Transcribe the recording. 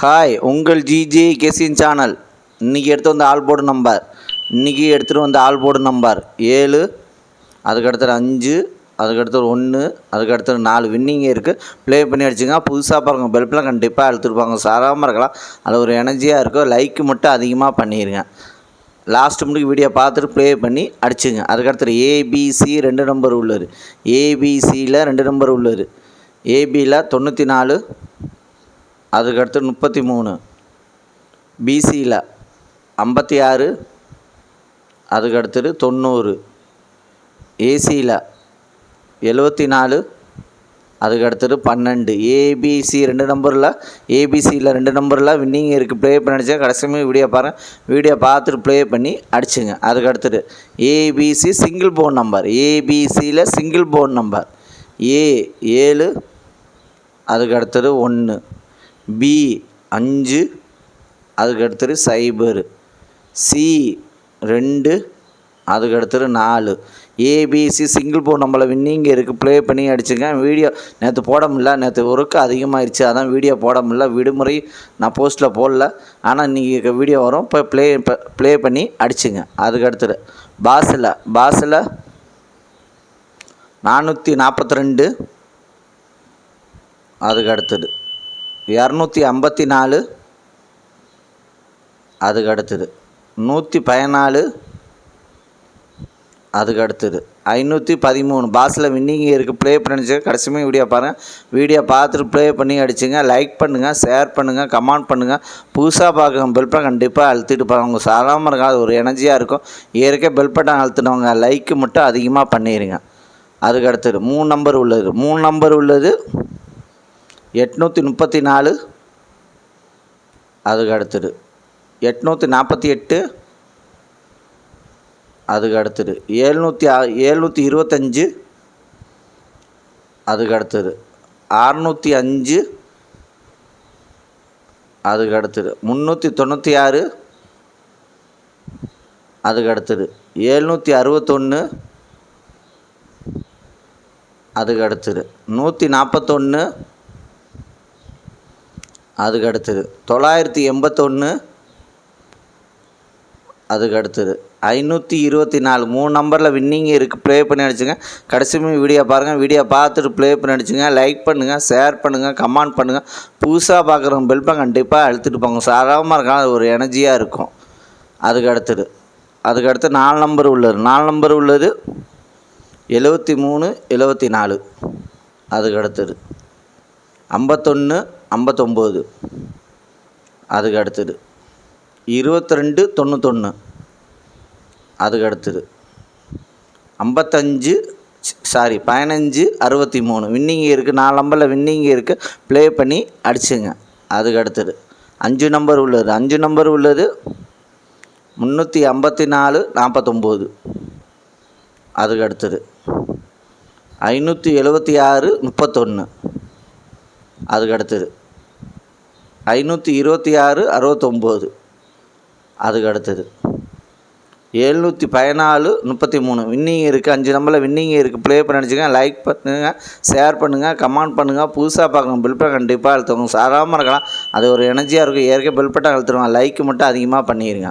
Hi, உங்கள் GJ கெசின் channel. இன்றைக்கி எடுத்துகிட்டு வந்த ஆல் போர்டு நம்பர் 7, அதுக்கடுத்து 5, அதுக்கடுத்து 1, அதுக்கடுத்து 4 வின்னிங் இருக்குது. ப்ளே பண்ணி அடிச்சுங்க. புதுசாக பாருங்கள், பெல்ப்லாம் கண்டிப்பாக அழுத்துருப்பாங்க. சாதாரணமாக இருக்கலாம், அது ஒரு எனர்ஜியாக இருக்கும். லைக்கு மட்டும் அதிகமாக பண்ணிடுங்க. லாஸ்ட் முடிக்கு வீடியோ பார்த்துட்டு ப்ளே பண்ணி அடிச்சுங்க. அதுக்கடுத்து ஏபிசி 2 நம்பர் உள்ளது. ஏபிசியில் 2 நம்பர் உள்ளது. ஏபியில் 94, அதுக்கடுத்து 33, பிசியில் 56, அதுக்கடுத்தது 90, ஏசியில் 74, அதுக்கடுத்தது 12. ஏபிசி 2 நம்பரில் ஏபிசியில் 2 நம்பரில் வின்னிங் இருக்குது. ப்ளே பண்ணி அடிச்சா கடைசியுமே வீடியோ பாருங்கள். வீடியோ பார்த்துட்டு ப்ளே பண்ணி அடிச்சுங்க. அதுக்கடுத்தது ஏபிசி சிங்கிள் போன் நம்பர். ஏபிசியில் சிங்கிள் போன் நம்பர் ஏ 7, அதுக்கடுத்தது 1, பி 5, அதுக்கடுத்தது 0, சி 2, அதுக்கடுத்தது 4. ஏபிசி சிங்கிள் போன் நம்பரில் வின்னிங் இருக்குது. ப்ளே பண்ணி அடிச்சுங்க. வீடியோ நேற்று போட முடியல, நேற்று ஒர்க்கு அதிகமாகிடுச்சு, அதான் வீடியோ போட முடியல. விடுமுறை நான் போஸ்ட்டில் போடல, ஆனால் இன்றைக்கி வீடியோ வரும். இப்போ ப்ளே பண்ணி அடிச்சுங்க. அதுக்கடுத்தது பாஸில் 442, அதுக்கடுத்தது 254, அதுக்கடுத்தது 114, அதுக்கடுத்தது 513. பாஸில் வின்னிங் இருக்குது. ப்ளே பண்ணி கடைசியுமே வீடியோ பாருங்கள். வீடியோ பார்த்துட்டு ப்ளே பண்ணி அடிச்சுங்க. லைக் பண்ணுங்கள், ஷேர் பண்ணுங்கள், கமெண்ட் பண்ணுங்கள். புதுசாக பார்க்குறவங்க பெல் பட்டன் கண்டிப்பாக அழுத்திட்டு பாருங்க. சாதாரணமாக இருக்காது, அது ஒரு எனர்ஜியாக இருக்கும். ஏற்கனவே பெல் பட்டன் அழுத்தினவங்க லைக்கு மட்டும் அதிகமாக பண்ணிடுங்க. அதுக்கடுத்தது 3 நம்பர் உள்ளது. 834, அதுக்கடுத்தது 848, அதுக்கடுத்தது 725, அதுக்கடுத்தது 605, அதுக்கடுத்தது 396, அதுக்கடுத்தது 761, அதுக்கடுத்தது 141, அதுக்கடுத்தது 981, அதுக்கடுத்தது 524. 3 நம்பரில் வின்னிங் இருக்குது. ப்ளே பண்ணி அடிச்சுங்க. கடைசியுமே வீடியோ பாருங்கள். வீடியோ பார்த்துட்டு ப்ளே பண்ணி அடிச்சுங்க. லைக் பண்ணுங்கள், ஷேர் பண்ணுங்கள், கமெண்ட் பண்ணுங்கள். புதுசாக பார்க்குறவங்க பெல் பட்டன் கண்டிப்பாக அழுத்திட்டு போங்க. சாதாரணமாக இருக்கலாம், அது ஒரு எனர்ஜியாக இருக்கும். அதுக்கடுத்து 4 நம்பர் உள்ளது. 73, 74, அதுக்கடுத்தது 51, 59, அதுக்கடுத்தது 22, 91, அதுக்கடுத்தது 15, 63. வின்னிங் இருக்குது. 4 நம்பரில் வின்னிங் இருக்குது. ப்ளே பண்ணி அடிச்சுங்க. அதுக்கடுத்தது 5 நம்பர் உள்ளது. 354, 49, அதுக்கடுத்தது 576, 31, அதுக்கடுத்தது 526, 69, அதுக்கடுத்தது 714, 33. வின்னிங் இருக்குது. 5 நம்பரில் வின்னிங் இருக்குது. ப்ளே பண்ணி அடிச்சுங்க. லைக் பண்ணுங்கள், ஷேர் பண்ணுங்கள், கமெண்ட் பண்ணுங்கள். புதுசாக பார்க்கணும் பெல் பட்டன் கண்டிப்பாக அழுத்தவங்க. சாதாரணமாக இருக்கலாம், அது ஒரு எனர்ஜியாக இருக்கும். ஏற்கனவே பெல் பட்டன் அழுத்துருவாங்க. லைக்கு மட்டும் அதிகமாக பண்ணிடுங்க.